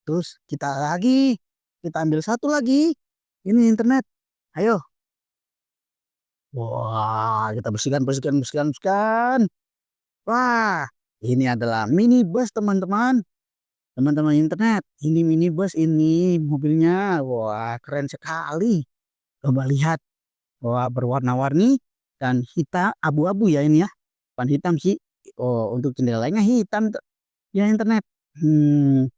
Terus kita ambil satu lagi. Ini internet. Ayo. Wah, kita bersihkan, bersihkan, bersihkan, bersihkan. Wah, ini adalah minibus teman-teman. Teman-teman internet. Ini minibus ini mobilnya. Wah, keren sekali. Coba lihat. Wah, berwarna-warni dan hitam abu-abu ya ini ya. Bukan hitam sih. Oh, untuk jendelanya hitam ya internet. Hmm,